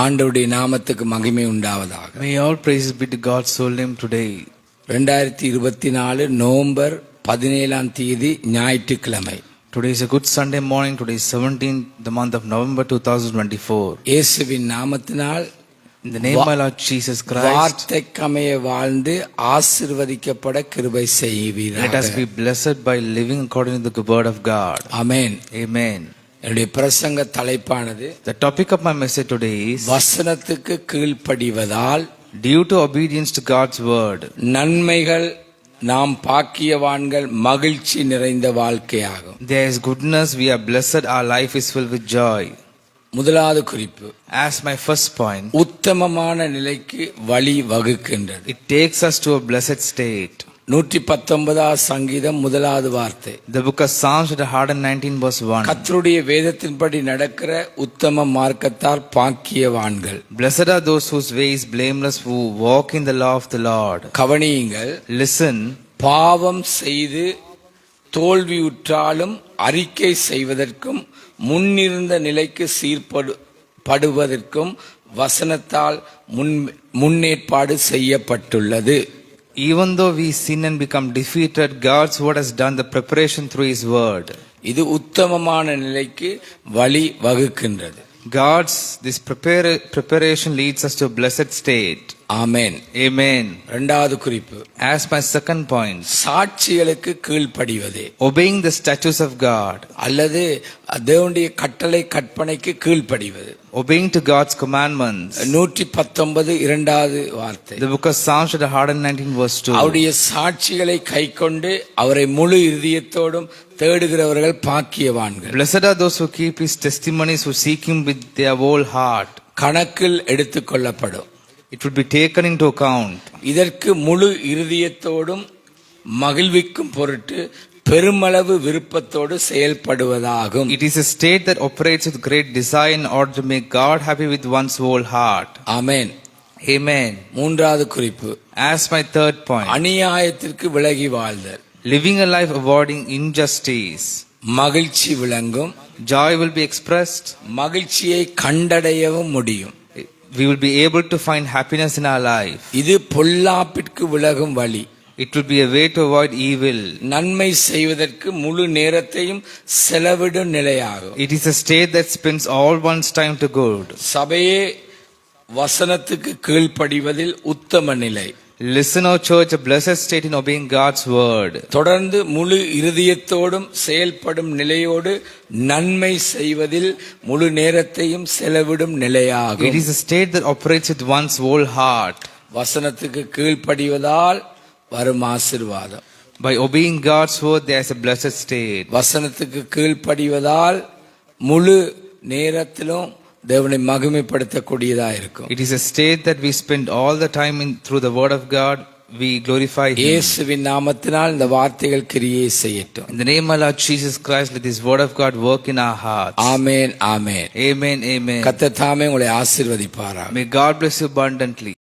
ஆண்டவருடைய நாமத்துக்கு மகிமை உண்டாவதாக. May all praises be to God's holy name today. 2024 November 17ஆம் தேதி ஞாயிற்றுக்கிழமை. Today is a good Sunday morning. Today is 17th the month of November 2024. இயேசுவின் நாமத்தினால் In the name of our Lord Jesus Christ, வார்த்தைக்கமைய வாழ்ந்து ஆசீர்வதிக்கப்பட கிருபை செய்வீராக. let us be blessed by living according to the word of God. Amen. Amen. என்னுடைய பிரசங்க தலைப்பானது The topic of my message today is வசனத்துக்கு கீழ்ப்படிவதால் due to obedience to God's word. நன்மைகள் நாம் பாக்கியவான்கள் மகிழ்ச்சி நிறைந்த வாழ்க்கையாகும். There is goodness, we are blessed, our life is filled with joy. முதலாவது குறிப்பு, As my first point, உத்தமமான நிலைக்கு வழி வகுக்கின்றது. it takes us to a blessed state. 119 சங்கீதம் முதலாவது வார்த்தை. The book of Psalms at 119 verse 1. கர்த்தருடைய வேதத்தின்படி நடக்கிற உத்தம மார்க்கத்தார் பாக்கியவான்கள். Blessed are those whose way is blameless, who walk in the law of the Lord. கவனியுங்கள், Listen, பாவம் செய்து தோல்வியுற்றாலும் அறிக்கை செய்வதற்கும் முன்னிருந்த நிலைக்கு சீர்படுவதற்கும் வசனத்தால் முன்னேற்பாடு செய்யப்பட்டுள்ளது. even though we sin and become defeated, God's word has done the preparation through his word. இது உத்தமமான நிலைக்கு வழி வகுக்கின்றது. This preparation leads us to a blessed state. Amen. Amen. இரண்டாவது குறிப்பு, As my second point, சாட்சிகளுக்கு கீழ்ப்படிவதே. obeying the statutes of God. அல்லது தேவனுடைய கட்டளை கற்பனைக்கு கீழ்ப்படிவது. Obeying to God's commandments. 119 இரண்டாவது வார்த்தை. The book of Psalms at 119 verse 2. அவருடைய சாட்சிகளை கைக்கொண்டு அவரை முழு இருதயத்தோடும் தேடுகிறவர்கள் பாக்கியவான்கள். Blessed are those who keep his testimonies, who seek him with their whole heart. கணக்கில் எடுத்துக்கொள்ளப்படும். It will be taken into account. இதற்கு முழு இருதயத்தோடும் மகிழ்விக்கும் பொருட்டு பெருமளவு விருப்பத்தோடு செயல்படுவதாகும். It is a state that operates with great desire in order to make God happy with one's whole heart. Amen. Amen. மூன்றாவது குறிப்பு, As my third point, அநியாயத்திற்கு விலகி வாழ்தல். living a life avoiding injustice. மகிழ்ச்சி விளங்கும். Joy will be expressed. மகிழ்ச்சியை கண்டடையவும் முடியும். We will be able to find happiness in our life. இது பொல்லாப்பிற்கு விலகும் வழி. It will be a way to avoid evil. நன்மை செய்வதற்கு முழு நேரத்தையும் செலவிடும் நிலையாகும். It is a state that spends all one's time to good. சபையே வசனத்துக்கு கீழ்ப்படிவதில் உத்தம நிலை. Listen, O church, a blessed state in obeying God's word. தொடர்ந்து முழு இருதயத்தோடும் செயல்படும் நிலையோடு நன்மை செய்வதில் முழு நேரத்தையும் செலவிடும் நிலையாகும். It is a state that operates with one's whole heart. வசனத்துக்கு கீழ்ப்படிவதால் வரும் ஆசீர்வாதம். By obeying God's word, there is a blessed state. வசனத்துக்கு கீழ்ப்படிவதால் முழு நேரத்திலும் தேவனை மகிமைப்படுத்தக்கூடியதா இருக்கும். It is a state that we spend all the time through the word of God. We glorify him. இயேசுவின் நாமத்தினால் இந்த வார்த்தைகள் கிரியை செய்யட்டும். In the name of Lord Jesus Christ, let this word of God work in our hearts. Amen, amen. Amen, amen. கர்த்தர் தாமே உங்களை ஆசீர்வதிப்பாராக. May God bless you abundantly.